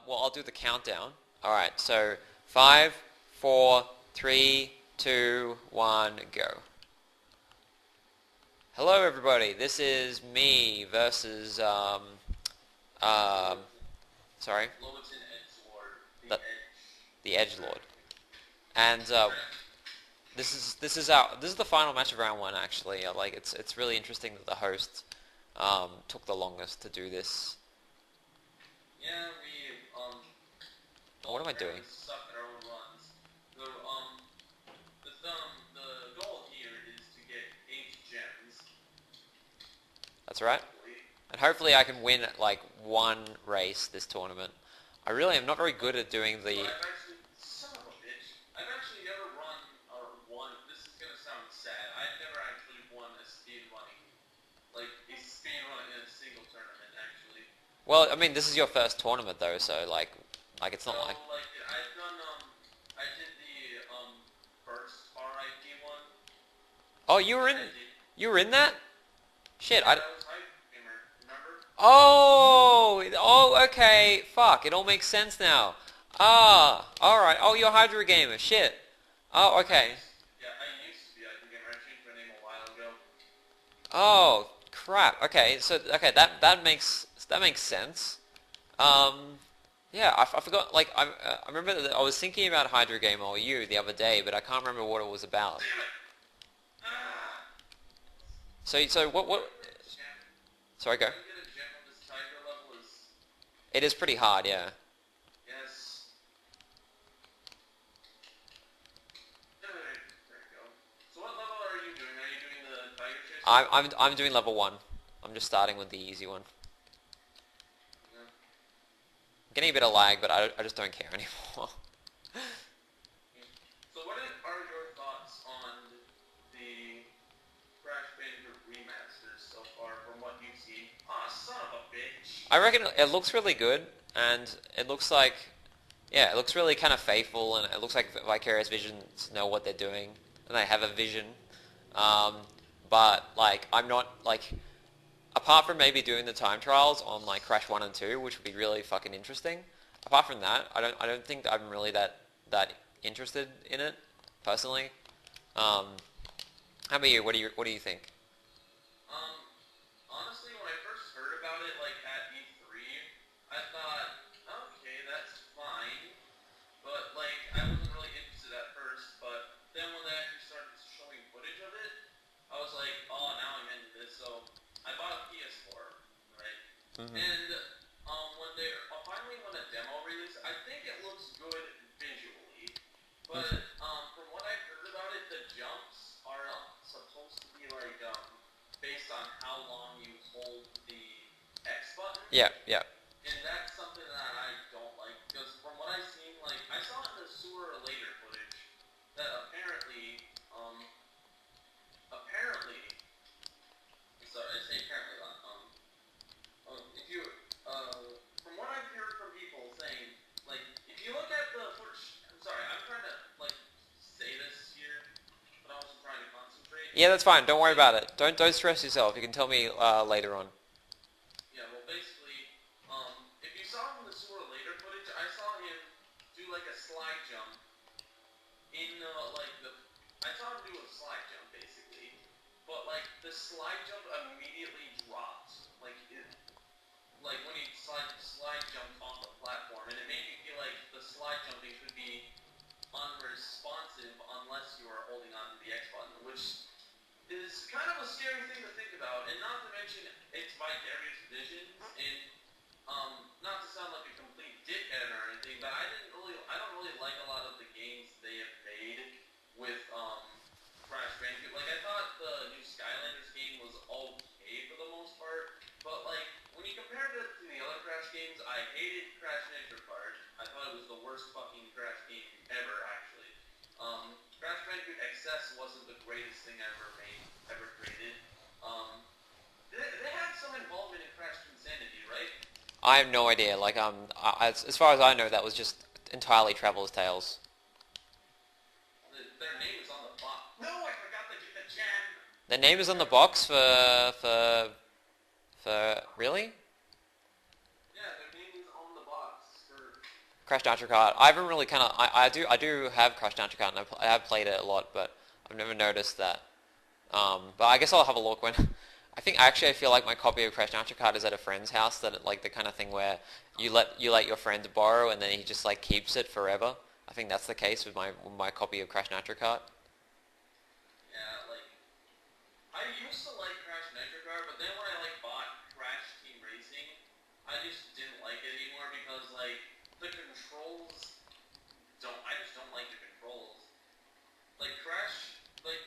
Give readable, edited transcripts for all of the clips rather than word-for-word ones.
Well, I'll do the countdown. Alright, so 5, 4, 3, 2, 1, go. Hello everybody, this is me versus, sorry? Loaten Edgelord, The, Edge. the Edgelord. And, this is the final match of round 1 actually. Like, it's really interesting that the host, took the longest to do this. Yeah, What am I doing? Suck at our own runs. The goal here is to get 8 gems. That's right. Hopefully. And hopefully I can win like one race this tournament. I really am not very good at doing the... Son of a bitch, I've actually never run or won. This is gonna sound sad. I've never actually won a speed running, like a speed run in a single tournament actually. Well, I mean, this is your first tournament though, so like it's not like... I've done, I did the, first R.I.P one. Oh, you were in that? Shit, yeah, that was R.I.P, remember? Oh, okay, fuck, it all makes sense now. Ah, alright, oh, you're Hydra Gamer, shit. Oh, okay. Yeah, I used to be Hydra Gamer, I changed my name a while ago. Oh, crap, okay, so, okay, that makes sense. Yeah, I forgot, like, I remember that I was thinking about Hydra Gamer or you the other day, but I can't remember what it was about. Damn it! Ah. So what... Sorry, go. Trying to get a gem on this tiger level is... It is pretty hard, yeah. Yes. There we go. So what level are you doing? Are you doing the tiger chase? I'm doing level 1. I'm just starting with the easy one. Yeah. I'm getting a bit of lag, but I just don't care anymore. So what are your thoughts on the Crash Bandicoot remasters so far from what you've seen? Ah, son of a bitch. I reckon it looks really good, and it looks like... Yeah, it looks really kind of faithful, and it looks like Vicarious Visions know what they're doing, and they have a vision. But, like, I'm not, like... Apart from maybe doing the time trials on, like, Crash 1 and 2, which would be really fucking interesting, apart from that, I don't think I'm really that interested in it, personally. How about you? What do you think? Honestly, when I first heard about it, like, at E3, I thought, okay, that's fine, but, like, I wasn't really interested at first, but then when they actually started showing footage of it, I was like, oh, now I'm into this, so I bought a PS4, right? Mm-hmm. And, when a demo released, I think it looks good visually, but, from what I've heard about it, the jumps are supposed to be, like, based on how long you hold the X button. Yeah, yeah. And that's something that I don't like, because from what I've seen, like, I saw in the sewer later footage that apparently, sorry, I say apparently, if you, from what I've heard from people saying, like, if you look at the footage, I'm sorry, I'm trying to, like, say this here, but I'm also trying to concentrate. Yeah, that's fine. Don't worry about it. Don't stress yourself. You can tell me later on. Yeah, well, basically, if you saw him in the sewer later footage, I saw him do, like, a slide jump in, I saw him do a slide jump, basically, but, like, the slide jump immediately dropped, like, when he slide jumped off the platform, and it made me feel like the slide jumping could be unresponsive unless you are holding on to the X button, which is kind of a scary thing to think about, and not to mention it's Vicarious Visions, and not to sound like a complete dickhead or anything, but I don't really like a lot of the games they have made with Crash Bandicoot. Like, I thought the new Skylanders game was okay for the most part, but like when you compared it to the other Crash games, I hated Crash Nitro Kart. I thought it was the worst fucking Crash game ever, actually. Crash Bandicoot XS wasn't the greatest thing ever created. They had some involvement in Crash Insanity, right? I have no idea. Like, as far as I know, that was just entirely Traveller's Tales. Their name is on the box. No, I forgot to get the gem. Their name is on the box for really? Yeah, their name is on the box. Crash Nitro Kart. I haven't really kind of. I do have Crash Nitro Kart, and I have played it a lot, but I've never noticed that. But I guess I'll have a look when. I feel like my copy of Crash Nitro Kart is at a friend's house. That like the kind of thing where you let your friend borrow, and then he just like keeps it forever. I think that's the case with my copy of Crash Nitro Kart. Yeah, like I used to like Crash Nitro Kart, but then when I like bought Crash Team Racing, I just didn't like it anymore because like the controls don't. I just don't like the controls. Like Crash, like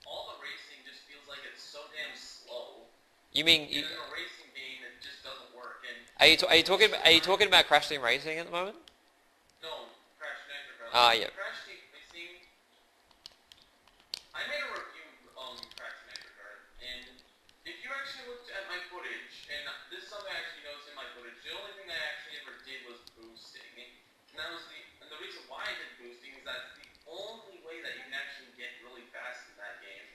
all the racing just feels like it's so damn slow. You mean And in a racing game, it just doesn't work. And are you talking about Crash Team Racing at the moment? no, Crash Nitro Kart. Yeah. Crash Team Racing. I made a review Crash Nitro Kart, and if you actually looked at my footage, and this is something I actually noticed in my footage, the only thing I actually ever did was boosting, and that was the reason why I did boosting is that's the only way that you can actually get really fast in that game,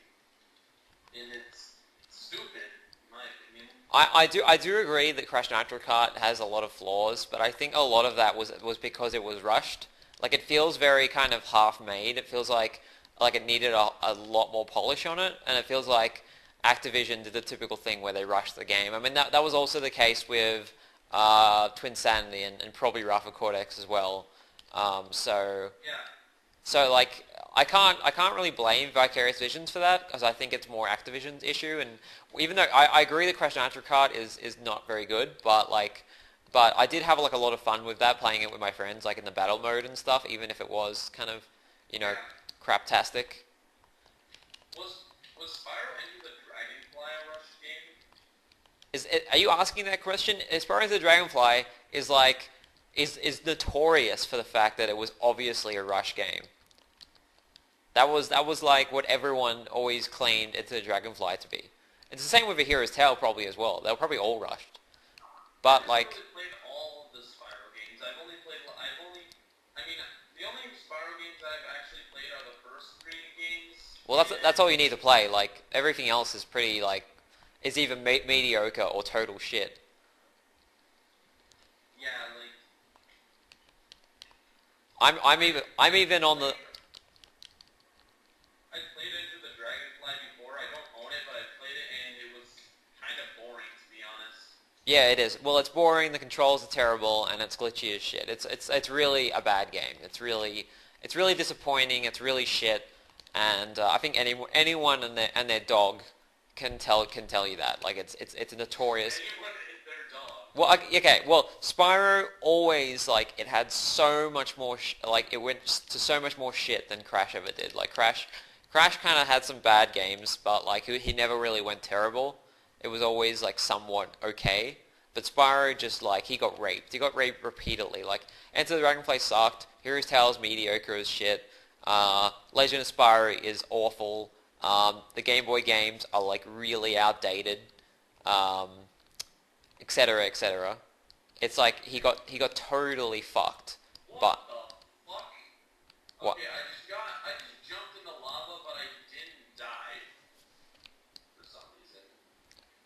and it's stupid in my opinion. I do agree that Crash Nitro Kart has a lot of flaws, but I think a lot of that was because it was rushed. Like it feels very kind of half-made. It feels like it needed a lot more polish on it, and it feels like Activision did the typical thing where they rushed the game. I mean that was also the case with Twin Sanity and probably Rafa Cortex as well. So Yeah. so like I can't really blame Vicarious Visions for that because I think it's more Activision's issue. And even though I agree that Crash Nitro Kart is not very good, but I did have like a lot of fun with that, playing it with my friends, like in the battle mode and stuff, even if it was kind of, you know, Yeah. craptastic. Was Spyro Enter the Dragonfly a rush game? Are you asking that question? As far as the Dragonfly is notorious for the fact that it was obviously a rush game. That was like what everyone always claimed It's a Dragonfly to be. It's the same with A Hero's Tale probably as well. They were probably all rushed. I But never like, really played all of the Spyro games. I mean, the only Spyro games I've actually played are the first three games, well, that's and all you need to play. Like everything else is pretty like is either mediocre or total shit. yeah, like I'm even on the. I played Enter the Dragonfly before. I don't own it, but I played it, and it was kind of boring to be honest. Yeah, it is. Well, it's boring. The controls are terrible, and it's glitchy as shit. It's really a bad game. It's really disappointing. It's really shit, and I think anyone and their dog can tell you that. Like it's a notorious. Anyone and their dog. Well, okay. Well, Spyro always like it had so much more like it went to so much more shit than Crash ever did. Like Crash kind of had some bad games, but like he never really went terrible. It was always like somewhat okay. But Spyro just like he got raped. He got raped repeatedly. Like Enter the Dragonfly sucked. Heroes Tales mediocre as shit. Legend of Spyro is awful. The Game Boy games are like really outdated. Um, etc. etc. It's like he got totally fucked. What But the fuck? what? Okay, I just jumped in the lava, but I didn't die for some reason.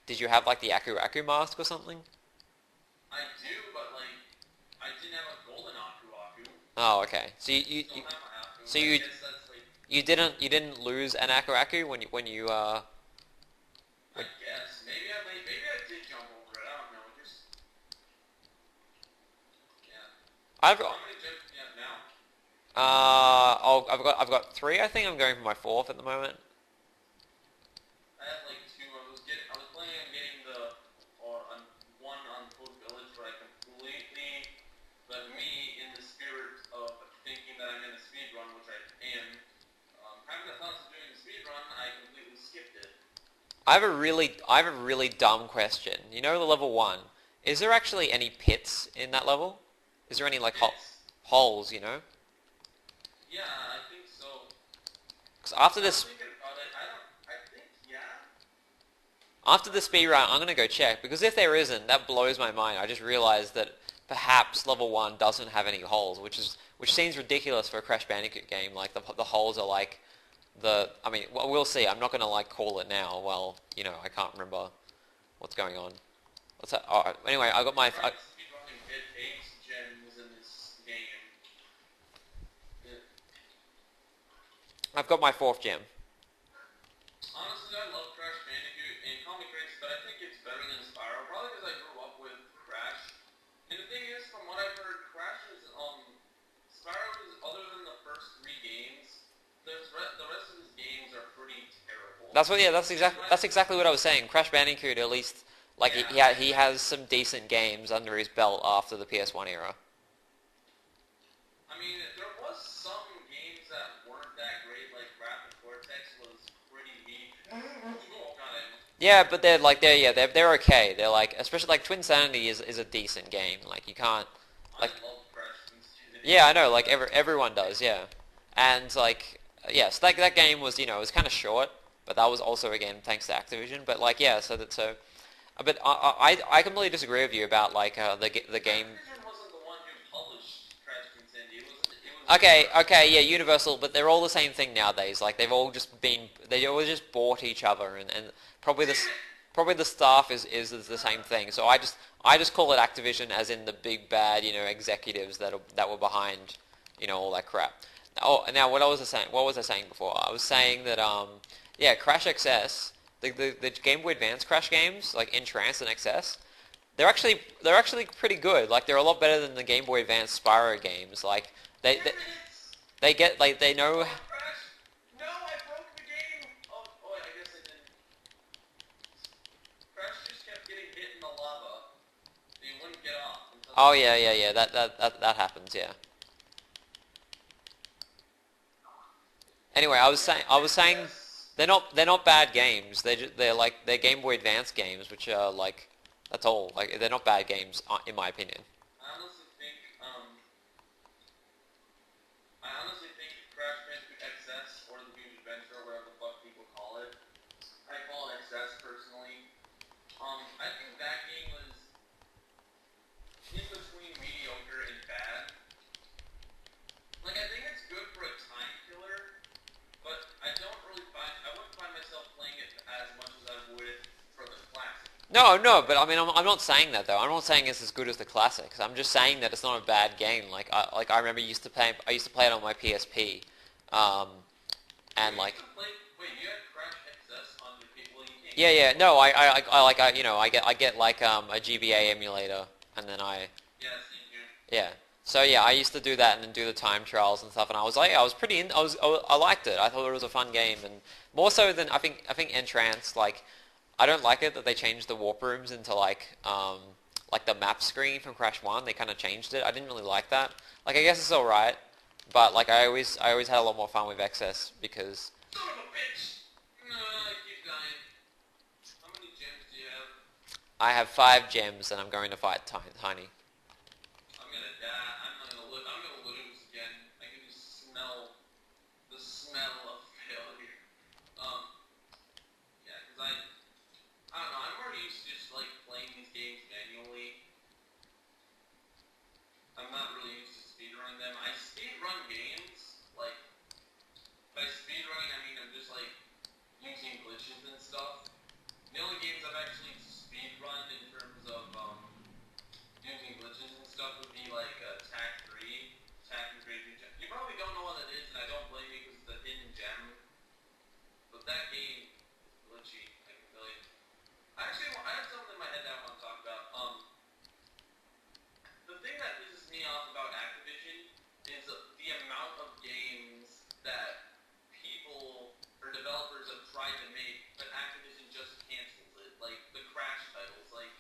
Did you have like the Aku Aku mask or something? I do, but like I didn't have a golden Aku Aku. Oh, okay. So Still have my Aku. so I you guess that's like you didn't lose an Aku Aku when you. I guess maybe I did jump over it. I don't know. Just yeah. I've How many jumps do you have now? I've got three. I think I'm going for my fourth at the moment. I had like two. I was planning on getting one on Food Village, but I completely, but me in the spirit of thinking that I'm in a speed run, which I am, having the thoughts of doing a speed run, I completely skipped it. I have a really dumb question. You know the level one. Is there actually any pits in that level? Is there any like It's holes? You know? yeah, I think so. 'Cause after I was this thinking about it. I think yeah. after the speed run, I'm gonna go check because if there isn't, that blows my mind. I just realized that perhaps level one doesn't have any holes, which seems ridiculous for a Crash Bandicoot game. Like the holes are like I mean, well, we'll see. I'm not gonna like call it now. Well, I can't remember what's going on. What's that? Oh, anyway, I got my. Right, speedrunning did 8 gems in this game. I've got my 4th gem. Honestly, I love Crash Bandicoot and Comic Race, but I think it's better than Spyro, probably because I grew up with Crash. And the thing is, from what I've heard, Crash is, Spyro is, other than the first 3 games, the rest of his games are pretty terrible. That's exactly what I was saying. Crash Bandicoot, at least, like Yeah. he has some decent games under his belt after the PS1 era. I mean, there was some games that weren't that great, like Rapid Cortex was pretty weak. Oh god, Yeah, but they're okay. They're like, especially like Twin Sanity is a decent game. Like you can't I like love Crash Bandicoot. yeah, I know, like everyone does, yeah. And like yes, that game was, it was kind of short, but that was also again thanks to Activision. But like yeah, but I completely disagree with you about like the game. Activision wasn't the one who published Crash Bandicoot. It was Okay, yeah, Universal, but they're all the same thing nowadays. Like they always just bought each other, and probably the staff is the same thing. So I just call it Activision, as in the big bad, executives that were behind, all that crap. Oh, now what was I saying? What was I saying before? I was saying that yeah, Crash XS, the Game Boy Advance Crash games like Entrance and XS, they're actually pretty good. Like they're a lot better than the Game Boy Advance Spyro games. Like they they get like they know. Crash! No, I broke the game! Oh, I guess I didn't. Crash just kept getting hit in the lava. He wouldn't get off until... Oh yeah. That happens. Yeah. Anyway, I was saying they're not bad games. They're Game Boy Advance games, which are like that's all. Like they're not bad games in my opinion. I honestly think Crash Bandicoot XS, or the Huge Adventure, or whatever the fuck people call it, I call it XS personally. I think that game was in between mediocre and bad. Like, I think it's good for a time killer, but I wouldn't find myself playing it as much as I would for the classic. No, but I mean, I'm not saying that though. I'm not saying it's as good as the classics. I'm just saying that it's not a bad game. Like I remember I used to play it on my PSP, and like Wait, you had Crash XS on your Well, you can't. yeah. No, I get like a GBA emulator, and then Yeah, same here. yeah. So yeah, I used to do that and then do the time trials and stuff, and I was like, I was pretty in. I liked it. I thought it was a fun game, and more so than I think Entrance. Like, I don't like it that they changed the warp rooms into like the map screen from Crash 1. They kind of changed it. I didn't really like that. Like, I guess it's all right, but like I always had a lot more fun with XS because Son of a bitch! No, I keep dying. How many gems do you have? I have 5 gems and I'm going to fight Tiny. I'm gonna die. I'm gonna lose again. I can just smell the smell of failure. Yeah, because I don't know. I'm already used to just like playing these games manually. I'm not really used to speedrunning them. I speedrun games. Like, by speedrunning, I mean I'm just like using glitches and stuff. The only games I've actually speedrun in terms of using glitches and stuff would be like Tac 3, Tac and Crazy Gem. You probably don't know what that is, and I don't blame you because it's a hidden gem. But that game is glitchy, I can tell you. I have something in my head that I want to talk about. The thing that pisses me off about Activision is the amount of games that people or developers have tried to make, but Activision just cancels it. Like the Crash titles. Like,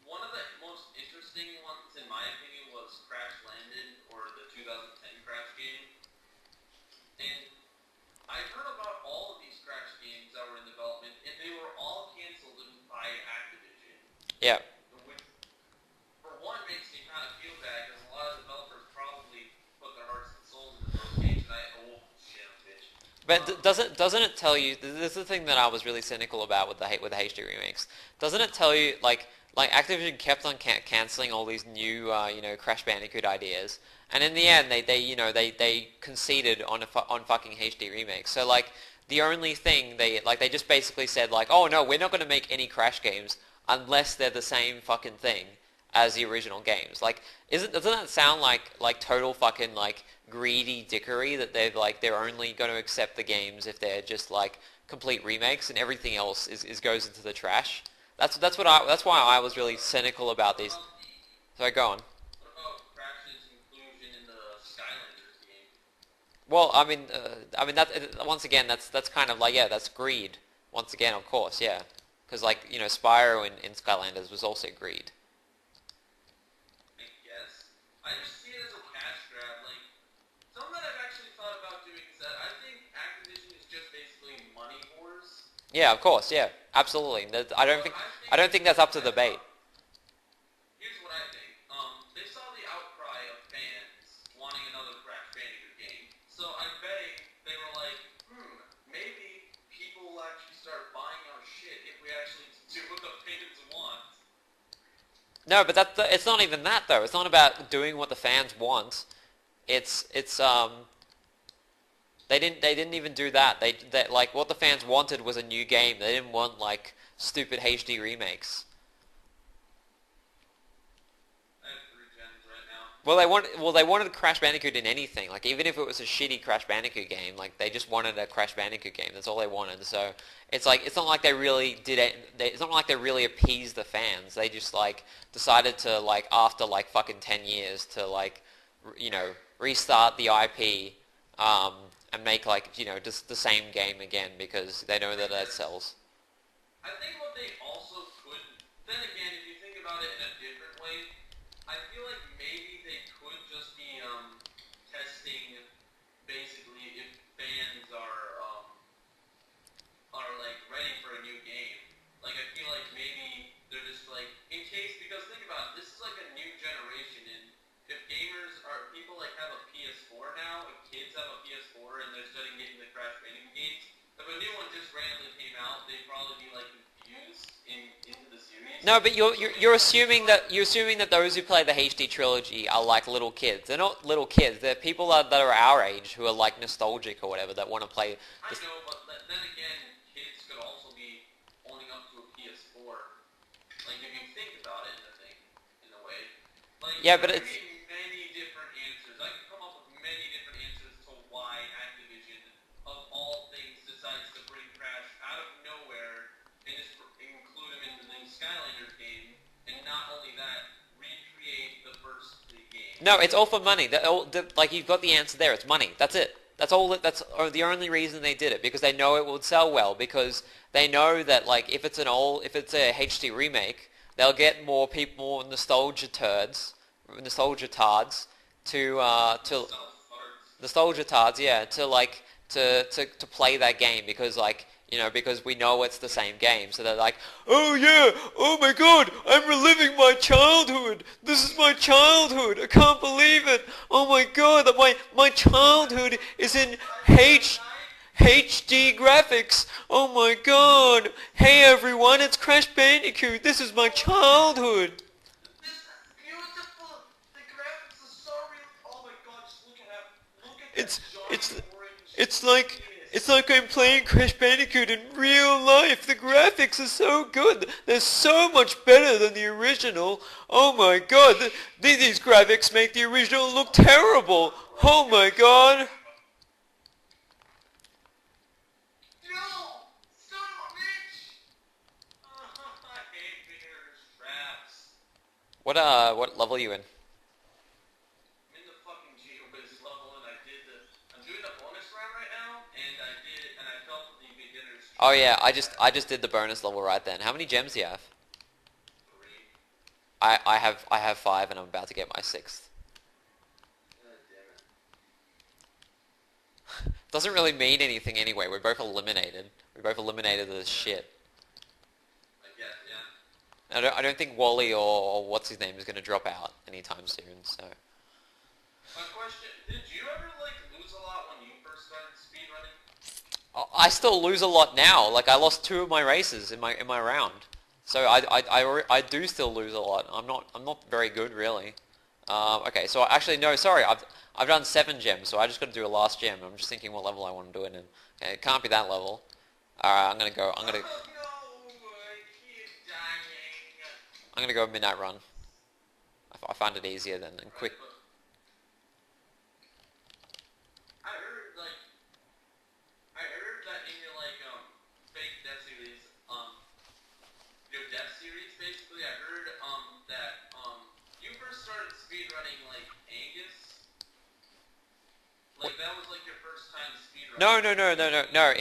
one of the most interesting ones, in my opinion, was Crash Landed, or the 2010 Crash game. And I heard about all of these Crash games that were in development, and they were all canceled by Activision. Yeah. Which, for one, makes me kind of feel bad, because a lot of developers probably put their hearts and souls into those games, and shit, bitch. But doesn't it tell you? This is the thing that I was really cynical about with the HD remakes. Doesn't it tell you like Activision kept on canceling all these new Crash Bandicoot ideas, and in the end they conceded on fucking HD remakes. So like the only thing they just basically said like, oh no, we're not going to make any Crash games unless they're the same fucking thing. as the original games. Like, doesn't that sound like total fucking like greedy dickery that they're only going to accept the games if they're just like complete remakes and everything else is goes into the trash. That's why I was really cynical about these. So go on. What about Crash's inclusion in the Skylanders game? Well, I mean that once again that's kind of like, yeah, that's greed. Once again, of course, yeah, because like, you know, Spyro in Skylanders was also greed. I guess. I just see it as a cash grab. Like, something that I've actually thought about doing is that I think Activision is just basically money whores. Yeah, of course, yeah, absolutely. But I don't think that's up to debate. here's what I think. They saw the outcry of fans wanting another Crash Bandicoot game. So I'm betting they were like, maybe people will actually start buying our shit if we actually do what the fans want. No, but it's not even that though. It's not about doing what the fans want. It's they didn't even do that. They like what the fans wanted was a new game. They didn't want like stupid HD remakes. I have 3 gens right now. Well they wanted Crash Bandicoot in anything. Like even if it was a shitty Crash Bandicoot game, like they just wanted a Crash Bandicoot game. That's all they wanted. So it's like it's not like they really did it. It's not like they really appeased the fans. They just like decided to like after like fucking 10 years to like you know restart the IP and make like you know just the same game again because they know that that sells. I think what they also could, then again, if you think about it in a different way, I feel like maybe they could just be testing basically if fans are like ready for a new game. Like I feel like maybe they're just like in case because think about it, this is like a new generation and if gamers are people like have a PS4 now, if kids have a PS4 and they're starting getting the Crash Bandicoot games, if a new one just randomly came out, they'd probably be like confused into the series. No, but you're assuming that those who play the HD trilogy are like little kids. They're not little kids. They're people that are our age who are like nostalgic or whatever that want to play. I know, but then again, kids could also be owning up to a PS4. Like if you think about it, I think in a way, like Yeah, but there it's could be many different answers. I could come up with many different answers to why Activision, of all things, decides to bring Crash out of nowhere and just include him in the new Skylanders game, and not only that, recreate the first 3 games. no, it's all for money. Like you've got the answer there. It's money. That's it. That's all. That's the only reason they did it because they know it would sell well. Because they know that like if it's a HD remake, they'll get more people, more nostalgia tards to nostalgia tards, yeah, to like to play that game because like you know because we know it's the same game. So they're like, oh yeah, oh my god, I'm reliving my childhood. This is my childhood. I can't believe it. Oh my god, my childhood is in HD graphics. Oh my god. Hey everyone, it's Crash Bandicoot. This is my childhood. This is beautiful. The graphics are so real. Oh my god, just look at that. Look at It's that it's giant orange. it's like I'm playing Crash Bandicoot in real life. The graphics are so good. They're so much better than the original. Oh my god, these graphics make the original look terrible. Oh my god. No! Son of a bitch! I hate fingers traps. What level are you in? I'm in the fucking GeoBiz level and I'm doing the bonus round right now and I fell to the beginner's Oh yeah, I just did the bonus level right then. How many gems do you have? 3. I have 5 and I'm about to get my 6th. God damn it. Doesn't really mean anything anyway. We're both eliminated. We both eliminated this shit. I guess, yeah. I don't think Wally or what's his name is going to drop out anytime soon. So My question, did you ever like lose a lot when you first started speedrunning? I still lose a lot now. Like I lost 2 of my races in my round. So I do still lose a lot. I'm not very good really. Okay, so actually no, sorry. I've done 7 gems, so I just got to do a last gem. I'm just thinking what level I want to do it in. Okay, it can't be that level. Alright, I'm gonna No, I keep dying. go Midnight Run. I find it easier than quick. Right, but I heard like I heard that in your like fake death series, your death series basically, I heard that you first started speedrunning like Angus. Like that was like your first time No, speedrunning no, no, no, no, Angus. no.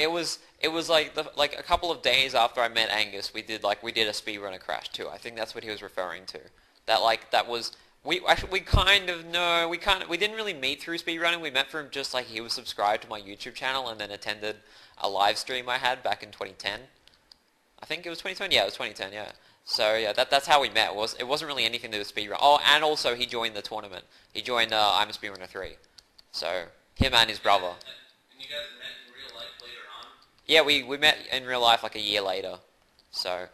It was like like a couple of days after I met Angus, we did a speedrun of Crash 2. I think that's what he was referring to. That was we kind of no we didn't really meet through speedrunning. We met from just like he was subscribed to my YouTube channel and then attended a live stream I had back in 2010. I think it was 2010. Yeah, it was 2010. Yeah. So yeah, that's how we met. It wasn't really anything to do with speedrun. Oh, and also he joined the tournament. He joined I'm a Speedrunner 3. So him and his brother. And you guys met in real life later on. Yeah, we met in real life like a year later. So,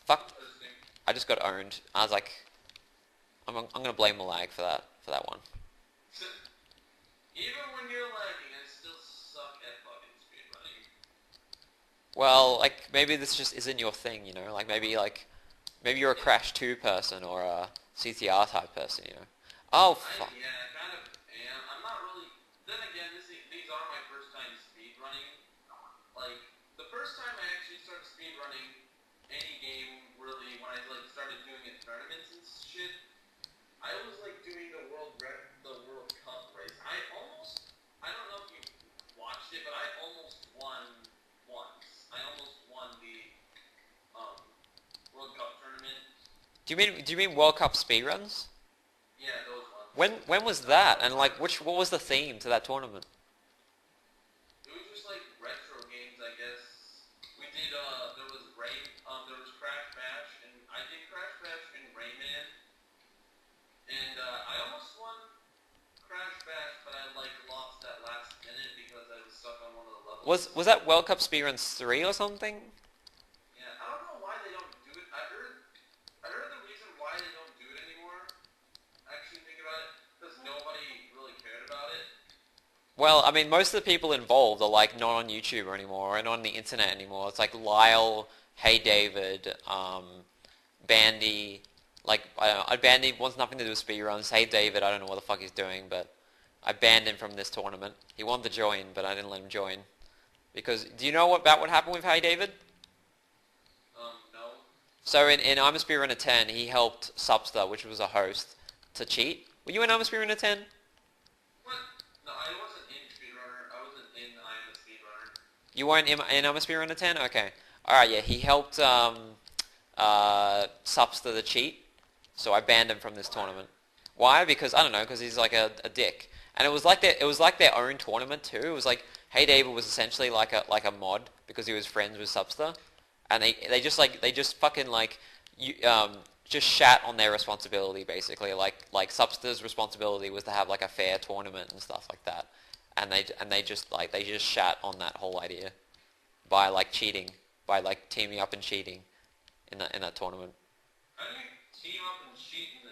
fuck, Interesting. I just got owned. I was like, I'm gonna blame the lag for that one. Even when you're lagging, I still suck at fucking speedrunning. Well, like maybe this just isn't your thing, you know? Maybe you're a Crash 2 person or a CTR type person, you know? Oh fuck. Yeah, I kind of am. I'm not really. Then again, these are my first time speedrunning. Like the first time I actually started speedrunning any game, really, when I like started doing it tournaments and shit, I was like doing the World Cup race. I don't know if you watched it, but I almost won once. I almost won the um, World Cup tournament. Do you mean World Cup speedruns? Yeah, those ones. When was that? And like what was the theme to that tournament? It was just like retro games, I guess. We did there was Crash Bash, and I did Crash Bash and Rayman, and I almost won Crash Bash, but I like lost that last minute because I was stuck on one of the levels. Was that World Cup speedruns 3 or something? Yeah, I don't know why they don't do it. I heard the reason why they don't do it anymore. Actually, think about it, because nobody really cared about it. Well, I mean, most of the people involved are like not on YouTube anymore or not on the internet anymore. It's like Lyle, Hey David, Bandy. Like I don't know, Bandy wants nothing to do with speedruns. Hey David, I don't know what the fuck he's doing, but I banned him from this tournament. He wanted to join, but I didn't let him join because do you know about what happened with Hey David? No. So in I'm a Speedrunner 10, he helped Subster, which was a host, to cheat. Were you in I'm a Speedrunner 10? What? No, I wasn't in Speedrunner. I wasn't in I Am a Speedrunner. You weren't in I'm a Speedrunner 10? Okay. Alright, yeah, he helped Subster the cheat, so I banned him from this tournament. Why? Because, I don't know, because he's like a dick. And it was like their own tournament too. It was like, Hey David was essentially like a mod because he was friends with Subster. And they just fucking like, just shat on their responsibility basically. Like Subster's responsibility was to have like a fair tournament and stuff like that. And they just shat on that whole idea by like cheating, by like teaming up and cheating in that tournament. How do you team up and cheat in a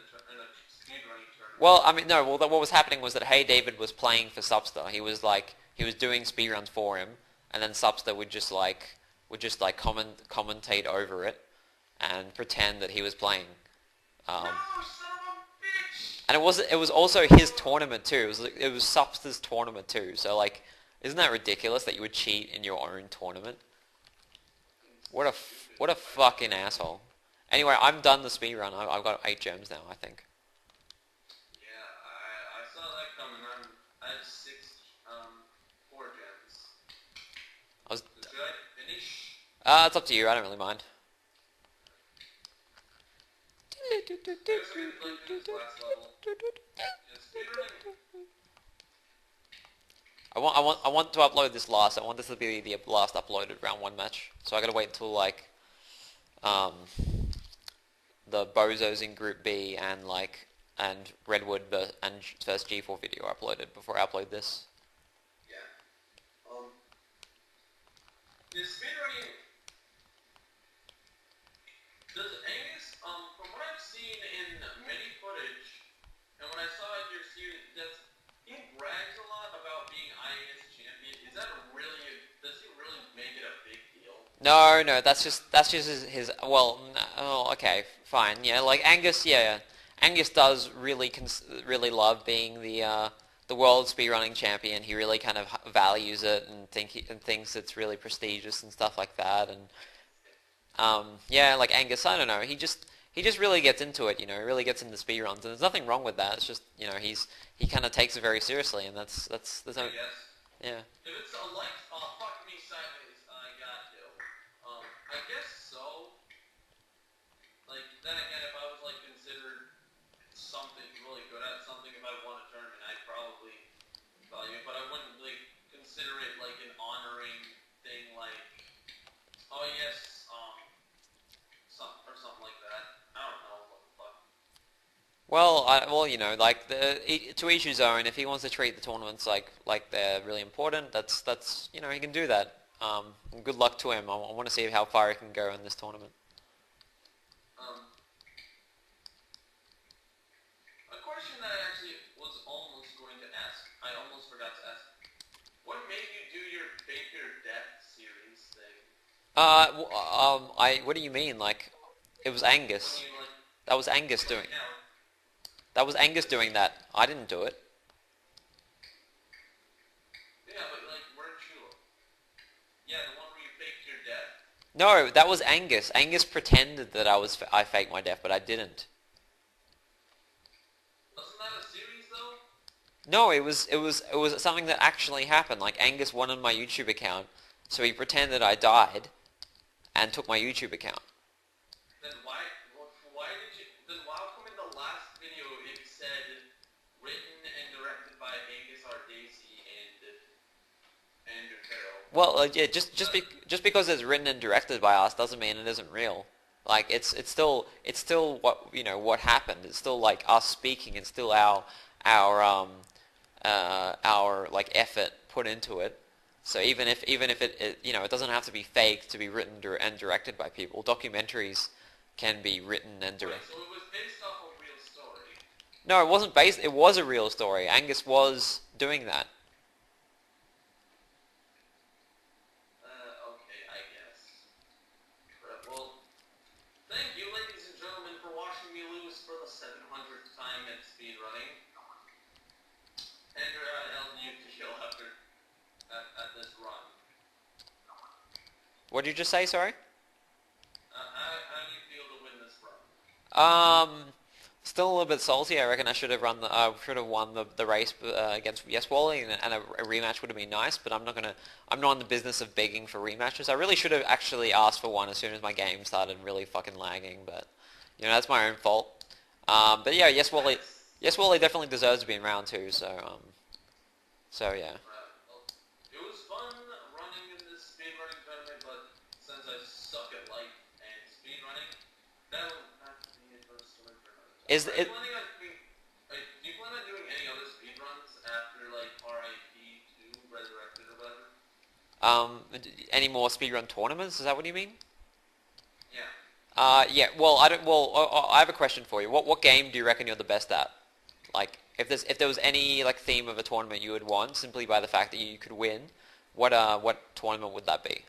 speedrunning tournament? Well, I mean, no. Well, what was happening was that Hey David was playing for Subster. He was doing speedruns for him, and then Subster would just commentate over it and pretend that he was playing. No, son of a bitch! And it was also his tournament too. It was Subster's tournament too. So like, isn't that ridiculous that you would cheat in your own tournament? What a fucking asshole. Anyway, I'm done the speedrun. I've got 8 gems now, I think. Yeah, I saw that coming. I have 4 gems. I was, So should I finish? it's up to you. I don't really mind. I guess I could like do this last level. Yeah, speedrunning. I want to upload this last. I want this to be the last uploaded round 1 match. So I gotta wait until like, the bozos in Group B and Redwood and first G4 video are uploaded before I upload this. Yeah. Yeah, speedrunning. Does Angus, from what I've seen in many footage, and when I saw in your series, he brags a lot about being IAS champion. Is that does he really make it a big deal? No, that's just his well, oh, okay, fine, yeah, like Angus, yeah, Angus does really love being the world speedrunning champion. He really kind of values it and thinks it's really prestigious and stuff like that. And yeah, like Angus, I don't know. He just really gets into it. He really gets into speedruns, and there's nothing wrong with that. It's just he kind of takes it very seriously, and that's there's I no guess. yeah. If it's a light, fuck me sideways, I got you. I guess so. Like, then again, if I was, like, considered something really good at something, if I won a tournament, I'd probably value it, but I wouldn't, like, consider it, like, an honoring thing, like, oh, yes, or something like that. I don't know what the fuck. Well, like to each his own. If he wants to treat the tournaments like they're really important, that's he can do that. Good luck to him. I want to see how far he can go in this tournament. Um, a question that I actually was almost going to ask, I almost forgot to ask. What made you do your Fake Your Death series thing? What do you mean? Like, it was Angus. When you, like, That was Angus doing. now, That was Angus doing that. I didn't do it. yeah, but, like, weren't you, yeah, the one where you faked your death? No, that was Angus. Angus pretended that I faked my death, but I didn't. Wasn't that a series, though? No, it was something that actually happened. Like Angus wanted my YouTube account, so he pretended I died, and took my YouTube account. Then why did you, then how come in the last video it said written and directed by Angus R. Dacey and Andrew Carroll? Well, yeah, just because it's written and directed by us doesn't mean it isn't real. Like it's still what happened. It's still like us speaking. It's still our like effort put into it. So even if it doesn't have to be fake to be written and directed by people. Documentaries can be written and Wait, directed. so it was based off a real story. No, it wasn't based. It was a real story. Angus was doing that. Okay, I guess. Well, thank you, ladies and gentlemen, for watching me lose for the 700th time at speedrunning. Andrew, how do you feel at this run? What did you just say? Sorry. How do you feel to win this run? Still a little bit salty. I reckon I should have won the race against Yes Wally, and a rematch would have been nice. But I'm not in the business of begging for rematches. I really should have actually asked for one as soon as my game started really fucking lagging. But that's my own fault. But yeah, Yes Wally definitely deserves to be in round two. So yeah. Well, it was fun running in this speedrunning tournament, but since I suck at life and speedrunning, that'll have to be it for a story for another time. Is it? Do you plan on doing any other speedruns after, like, R.I.P. 2, Resurrected, or whatever? Any more speedrun tournaments? Is that what you mean? Yeah. Yeah. Well, I don't. Well, I have a question for you. What game do you reckon you're the best at? Like, if there was any like theme of a tournament you would want simply by the fact that you could win, what tournament would that be?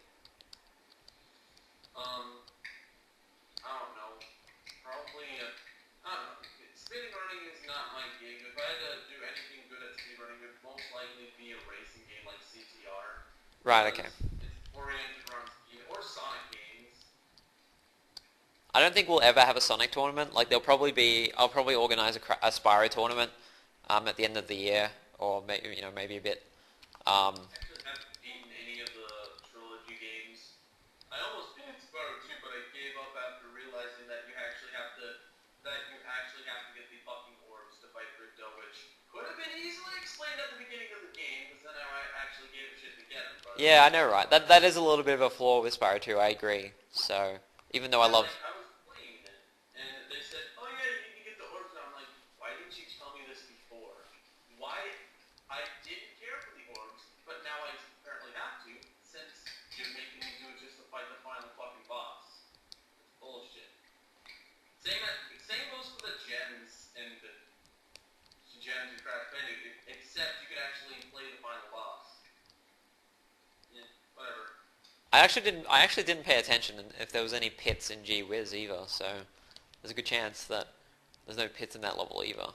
I don't know. Probably, I don't know. Speedrunning is not my gig. If I had to do anything good at speedrunning, it would most likely be a racing game like CTR. Right. Okay. It's oriented around speed, or Sonic games. I don't think we'll ever have a Sonic tournament. Like I'll probably organize a Spyro tournament at the end of the year, or maybe a bit. Actually, I haven't beaten any of the trilogy games. I almost beat Spyro 2, but I gave up after realizing that you actually have to get the fucking orbs to fight Crypto, which could have been easily explained at the beginning of the game, because then I actually gave a shit to get them. But Yeah, I know, right? That is a little bit of a flaw with Spyro 2. I agree. So even though I love. I was playing it, and they said, "Oh yeah, you need to get the orbs." And I'm like, "Why didn't you tell me this before? Why?" I didn't care for the orbs, but now I apparently have to, since you're making me do it just to fight the final fucking boss. It's bullshit. Same goes for the gems and the gems in Crash Bandicoot, except you could actually play the final boss. Yeah, whatever. I actually didn't pay attention if there was any pits in Gee Whiz either. So there's a good chance that There's no pits in that level either. Right,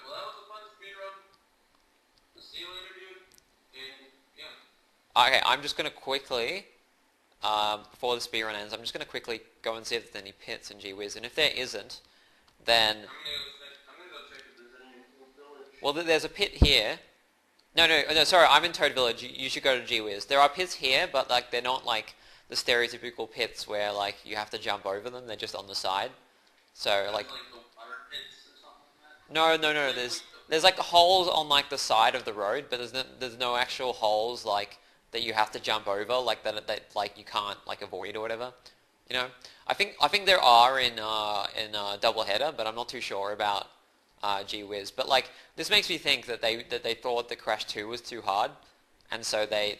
well that was a fun speedrun. See you later, dude. And, yeah. Okay, I'm just gonna quickly, before the speedrun ends, I'm just gonna quickly go and see if there's any pits in Gee Whiz, and if there isn't, then... I'm gonna go check if there's any in the village. Well, there's a pit here. No, sorry, I'm in Toad Village. You should go to Gee Whiz. There are pits here, but like they're not like the stereotypical pits where like you have to jump over them. They're just on the side. So like The water pits or something like that? no. There's like holes on like the side of the road, but there's no actual holes like that you have to jump over, like that like you can't like avoid or whatever. You know, I think there are in Doubleheader, but I'm not too sure about Gee Whiz. But like this makes me think that they thought that Crash 2 was too hard, and so they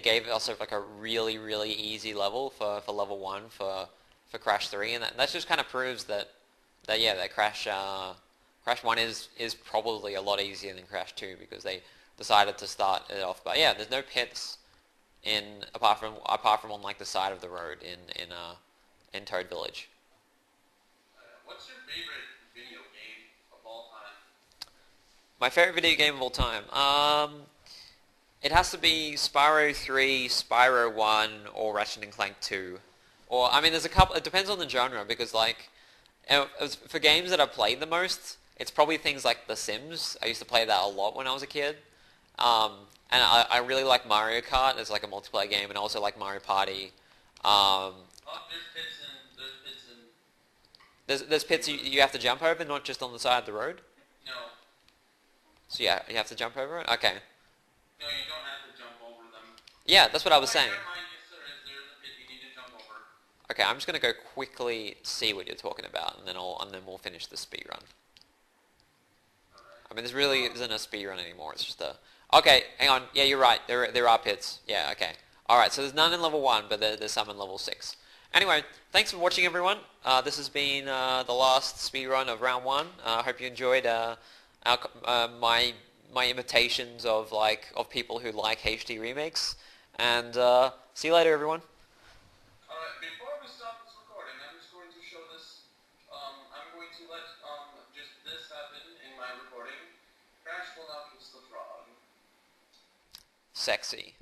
gave us like a really easy level for level 1 for Crash 3, and that just kind of proves that Crash 1 is probably a lot easier than Crash 2 because they decided to start it off. But yeah, there's no pits apart from on like the side of the road in Toad Village. What's your favorite video game of all time? My favorite video game of all time. It has to be Spyro 3, Spyro 1, or Ratchet and Clank 2. Or I mean, there's a couple. It depends on the genre because like, for games that I played the most, it's probably things like The Sims. I used to play that a lot when I was a kid. And I really like Mario Kart as like a multiplayer game, and I also like Mario Party. There's pits you have to jump over, not just on the side of the road. No. So yeah, you have to jump over it? Okay. No, you don't have to jump over them. Yeah, that's what I was saying. Never mind, yes there is. There's a pit you need to jump over. Okay, I'm just gonna go quickly see what you're talking about, and then we'll finish the speed run. I mean, this really isn't a speed run anymore. It's just a... Okay, hang on. Yeah, you're right. There are pits. Yeah, okay. All right, so there's none in level 1, but there's some in level 6. Anyway, thanks for watching, everyone. This has been the last speed run of round 1. I hope you enjoyed my imitations of people who like HD remakes. And see you later, everyone. Alright, before we stop this recording, I'm just going to show this. I'm going to let just this happen in my recording. Crash will now kiss the frog. Sexy.